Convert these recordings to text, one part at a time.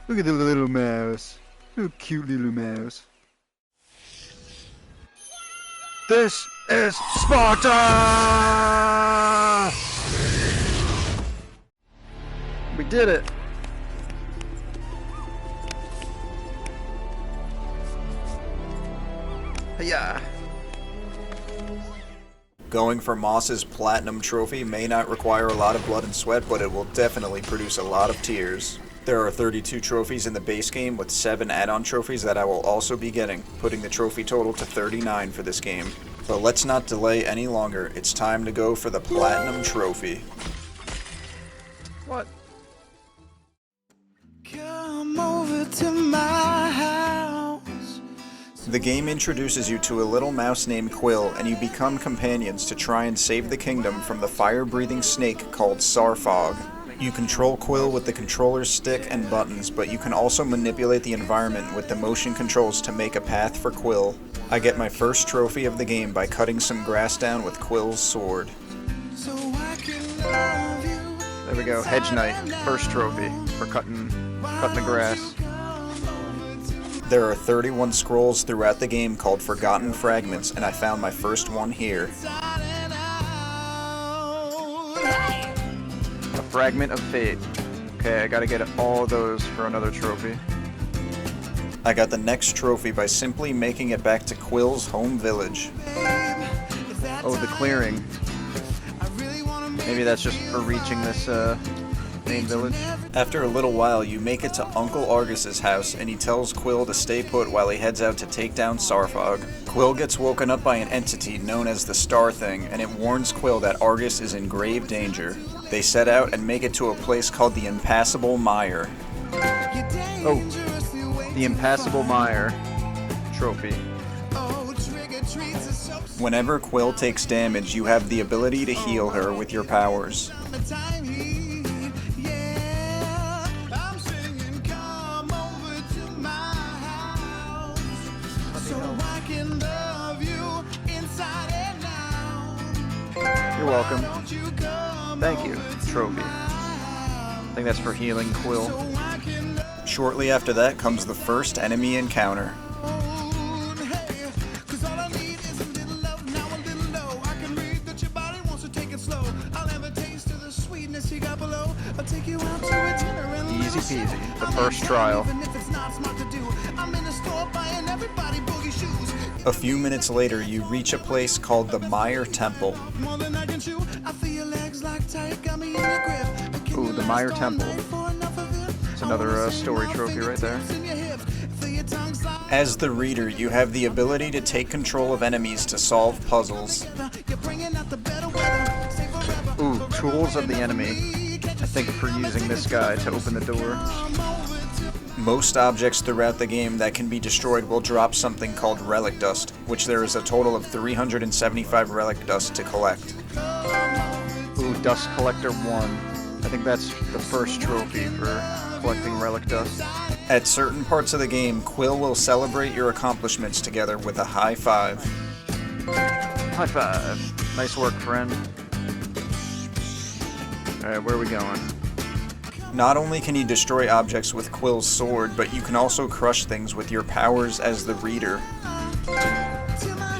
Look at the little mouse. Little cute little mouse. This is Sparta! We did it! Yeah. Going for Moss's Platinum Trophy may not require a lot of blood and sweat, but it will definitely produce a lot of tears. There are 32 trophies in the base game with 7 add-on trophies that I will also be getting, putting the trophy total to 39 for this game. But let's not delay any longer, it's time to go for the Platinum Trophy. What? Come over to my house. The game introduces you to a little mouse named Quill, and you become companions to try and save the kingdom from the fire-breathing snake called Sarfog. You control Quill with the controller's stick and buttons, but you can also manipulate the environment with the motion controls to make a path for Quill. I get my first trophy of the game by cutting some grass down with Quill's sword. There we go, Hedge Knight, first trophy for cutting the grass. There are 31 scrolls throughout the game called Forgotten Fragments, and I found my first one here. A Fragment of Fate. Okay, I gotta get all of those for another trophy. I got the next trophy by simply making it back to Quill's home village. Oh, the clearing. Maybe that's just for reaching this main village. After a little while, you make it to Uncle Argus's house, and he tells Quill to stay put while he heads out to take down Sarfog. Quill gets woken up by an entity known as the Star Thing, and it warns Quill that Argus is in grave danger. They set out and make it to a place called the Impassable Mire. Oh, the Impassable Mire trophy. Whenever Quill takes damage, you have the ability to heal her with your powers. You're welcome. Thank you, trophy. I think that's for healing Quill. Shortly after that comes the first enemy encounter. Easy peasy, the first trial. A few minutes later, you reach a place called the Mire Temple. Ooh, the Mire Temple. It's another story trophy right there. As the reader, you have the ability to take control of enemies to solve puzzles. Ooh, tools of the enemy. I think for using this guy to open the door. Most objects throughout the game that can be destroyed will drop something called relic dust, which there is a total of 375 relic dust to collect. Ooh, Dust Collector 1. I think that's the first trophy for collecting relic dust. At certain parts of the game, Quill will celebrate your accomplishments together with a high five. High five. Nice work, friend. Alright, where are we going? Not only can you destroy objects with Quill's sword, but you can also crush things with your powers as the reader.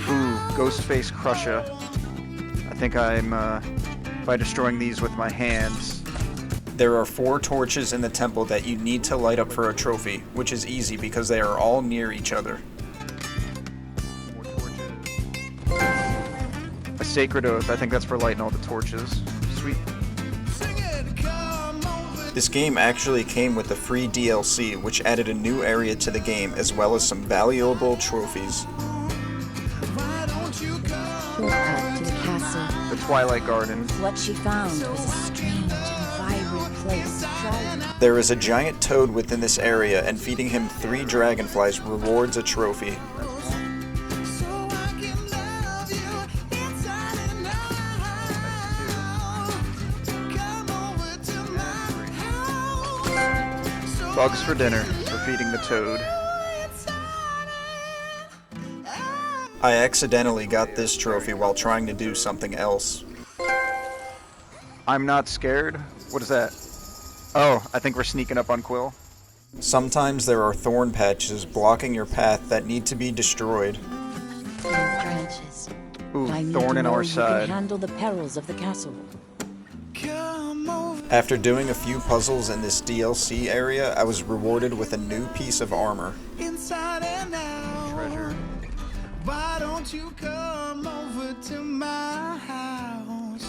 Ooh, Ghostface Crusher. I think I'm, by destroying these with my hands. There are 4 torches in the temple that you need to light up for a trophy, which is easy because they are all near each other. More torches. A Sacred Oath. I think that's for lighting all the torches. Sweet. This game actually came with the free DLC, which added a new area to the game, as well as some valuable trophies. Shortcut to the castle. The Twilight Garden. What she found was a strange and vibrant place. There is a giant toad within this area, and feeding him 3 dragonflies rewards a trophy. Bugs for dinner for feeding the toad. I accidentally got this trophy while trying to do something else. I'm not scared? What is that? Oh, I think we're sneaking up on Quill. Sometimes there are thorn patches blocking your path that need to be destroyed. Branches. Ooh, I need thorn to in know our you side. can handle the perils of the castle. Come over After doing a few puzzles in this DLC area, I was rewarded with a new piece of armor. inside and out. Treasure. Why don't you come over to my house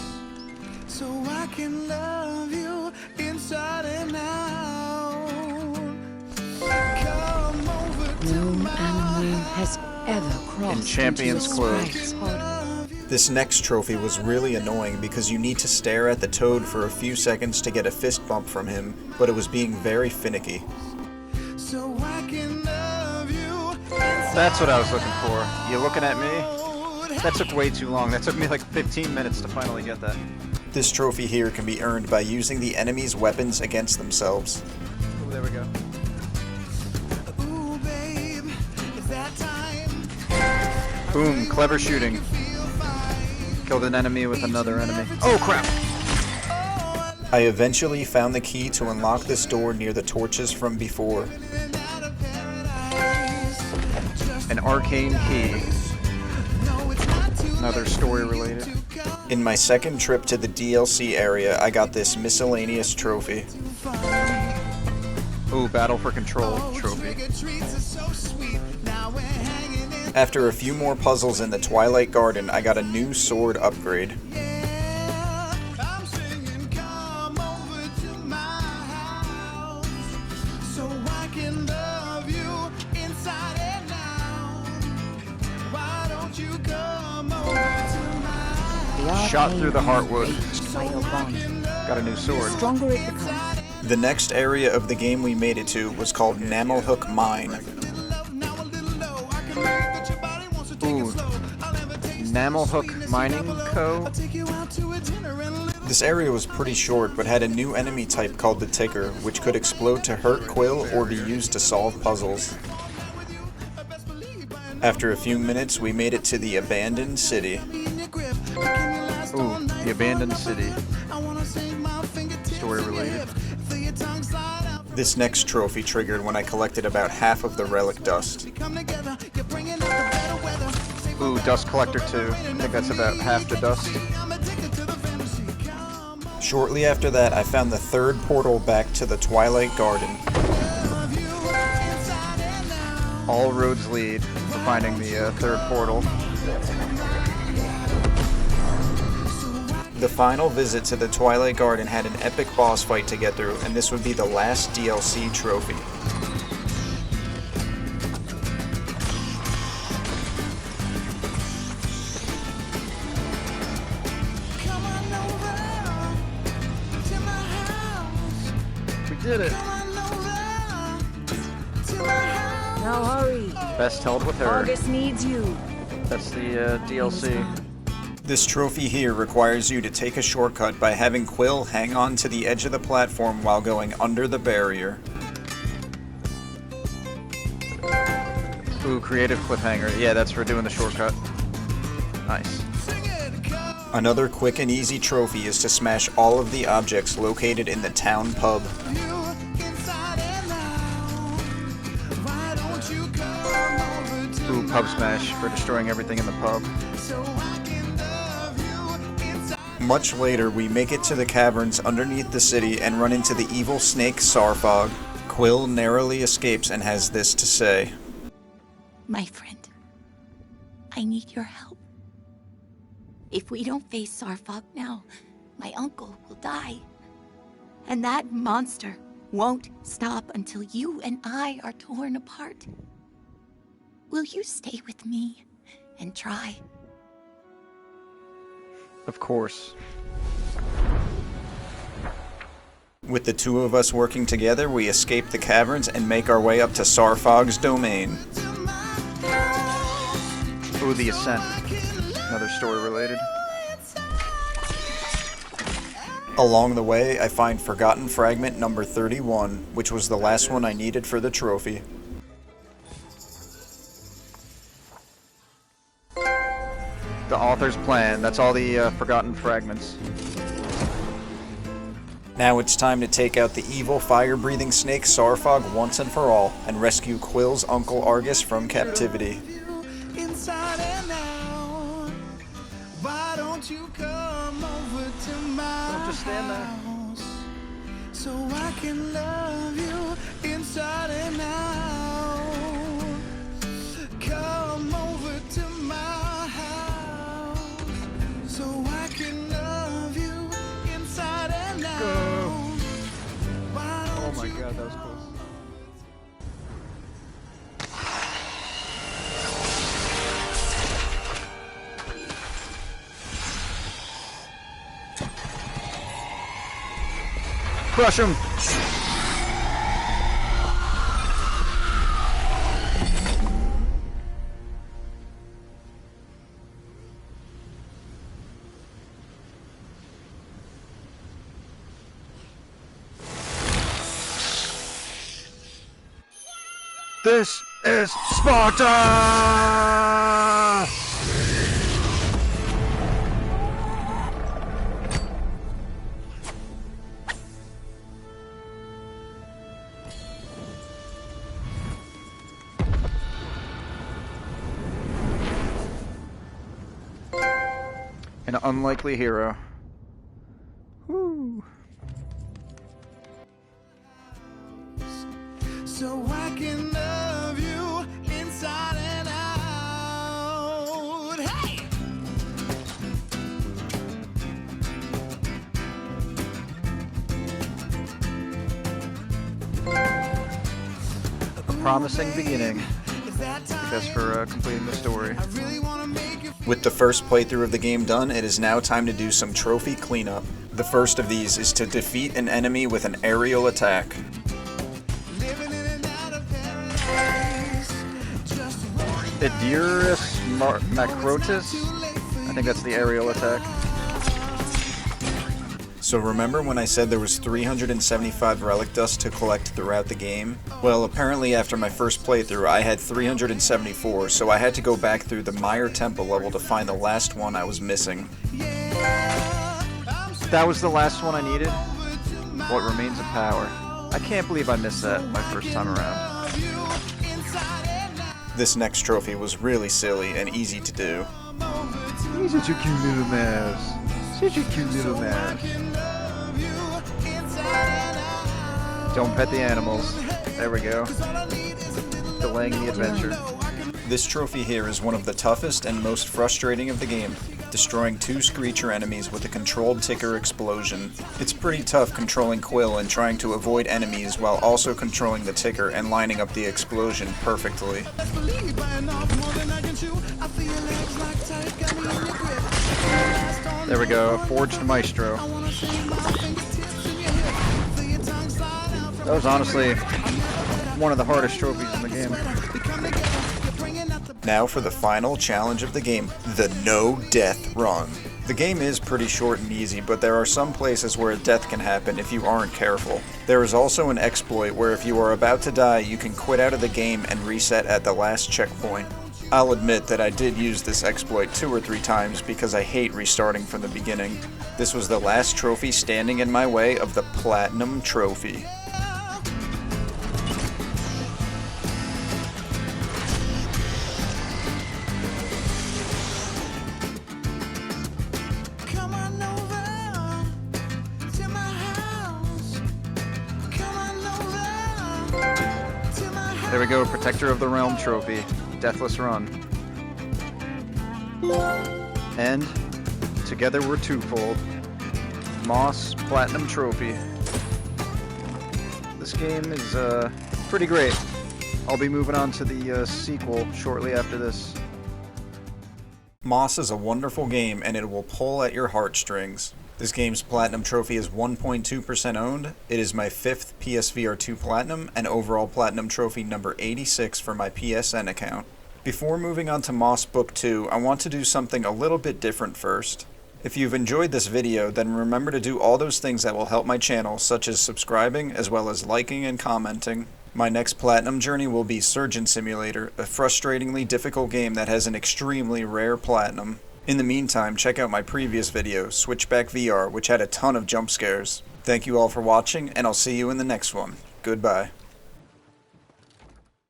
so I can love you inside and out? Come over to No my animal has ever crossed In Champion's into the clothes. sprite's heart. This next trophy was really annoying because you need to stare at the toad for a few seconds to get a fist bump from him, but it was being very finicky. so I can love you That's what I was looking for. You looking at me? That took way too long. That took me like 15 minutes to finally get that. This trophy here can be earned by using the enemy's weapons against themselves. Oh, there we go. Ooh, babe, it's that time. Boom, clever shooting. Killed an enemy with another enemy. Oh crap! I eventually found the key to unlock this door near the torches from before. An arcane key. Another story related. In my second trip to the DLC area, I got this miscellaneous trophy. Ooh, battle for control trophy. After a few more puzzles in the Twilight Garden, I got a new sword upgrade. I'm singing, come over to my house so I can love you inside and out. Why don't you come over to my The Shot arcane through the key heartwood. is vital bond. Got a new The sword. stronger it becomes, The next area of the game we made it to was called Namelhook Mine. love now a little low? I can make that your body wants to take Ooh. it slow. I'll never taste Namelhook Mining Co. I'll take you out to a dinner and a little This area was pretty short, but had a new enemy type called the Ticker, which could explode to hurt Quill or be used to solve puzzles. with you. I best believe by After a few minutes, we made it to the abandoned city. in your grip. Can you last all Ooh, night? the abandoned city. I wanna sink my fingertips Story in your related. hip. Feel your tongue slide out. This next trophy triggered when I collected about half of the relic dust. Come together, you're bringing out the better weather. Say Ooh, dust collector 2. I think that's about half the dust. I'm addicted to the fantasy. Come Shortly after that, I found the third portal back to the Twilight Garden. love you inside and out. All roads lead to finding the third portal. The final visit to the Twilight Garden had an epic boss fight to get through, and this would be the last DLC trophy. Come on over to my house. We did it! Come on over to my house. now hurry. Best held with her. August needs you. That's the DLC. This trophy here requires you to take a shortcut by having Quill hang on to the edge of the platform while going under the barrier. Ooh, creative cliffhanger. Yeah, that's for doing the shortcut. Nice. Sing it, come Another quick and easy trophy is to smash all of the objects located in the town pub. you inside and out. Why don't you come over to Ooh, pub smash for destroying everything in the pub. so I can love you inside. Much later, we make it to the caverns underneath the city and run into the evil snake Sarfog. Quill narrowly escapes and has this to say. My friend, I need your help. If we don't face Sarfog now, my uncle will die. And that monster won't stop until you and I are torn apart. Will you stay with me and try? Of course. With the two of us working together, we escape the caverns and make our way up to Sarfog's domain. Ooh, the Ascent. Another story related. Along the way, I find Forgotten Fragment number 31, which was the last one I needed for the trophy. The author's plan. That's all the Forgotten Fragments. Now it's time to take out the evil fire-breathing snake Sarfog once and for all, and rescue Quill's Uncle Argus from captivity. Inside and out. Why don't you come over to my Don't just stand there. house so I can love you inside and out. Come over to my house so I can love you inside and out. Why Oh don't my you god, that was close. Crush him! This is Sparta! An unlikely hero. Woo. so I can love you inside and out. Hey! A promising beginning. It's that time. That's for completing the story. I really wanna make you With the first playthrough of the game done, it is now time to do some trophy cleanup. The first of these is to defeat an enemy with an aerial attack. living in and out of paradise. Just Idyrus Macrotus? I think that's the aerial attack. So remember when I said there was 375 relic dust to collect throughout the game? Well, apparently after my first playthrough I had 374, so I had to go back through the Mire Temple level to find the last one I was missing. That was the last one I needed? What remains of power? I can't believe I missed that my first time around. This next trophy was really silly and easy to do. He's such a cute little mouse. Such a cute little mouse. Don't pet the animals. There we go. Delaying the adventure. This trophy here is one of the toughest and most frustrating of the game, destroying 2 Screecher enemies with a controlled ticker explosion. It's pretty tough controlling Quill and trying to avoid enemies while also controlling the ticker and lining up the explosion perfectly. There we go. Forged Maestro. That was honestly one of the hardest trophies in the game. Now for the final challenge of the game, the No Death Run. The game is pretty short and easy, but there are some places where death can happen if you aren't careful. There is also an exploit where if you are about to die, you can quit out of the game and reset at the last checkpoint. I'll admit that I did use this exploit 2 or 3 times because I hate restarting from the beginning. This was the last trophy standing in my way of the Platinum Trophy. Come on over to my house. Come on over to my house. There we go. Protector of the Realm trophy. Deathless Run. And together we're twofold. Moss Platinum Trophy. This game is pretty great. I'll be moving on to the sequel shortly after this. Moss is a wonderful game and it will pull at your heartstrings. This game's Platinum Trophy is 1.2% owned. It is my 5th PSVR2 Platinum and overall Platinum Trophy number 86 for my PSN account. Before moving on to Moss Book 2, I want to do something a little bit different first. If you've enjoyed this video, then remember to do all those things that will help my channel, such as subscribing, as well as liking and commenting. My next Platinum journey will be Surgeon Simulator, a frustratingly difficult game that has an extremely rare Platinum. In the meantime, check out my previous video, Switchback VR, which had a ton of jump scares. Thank you all for watching, and I'll see you in the next one. Goodbye.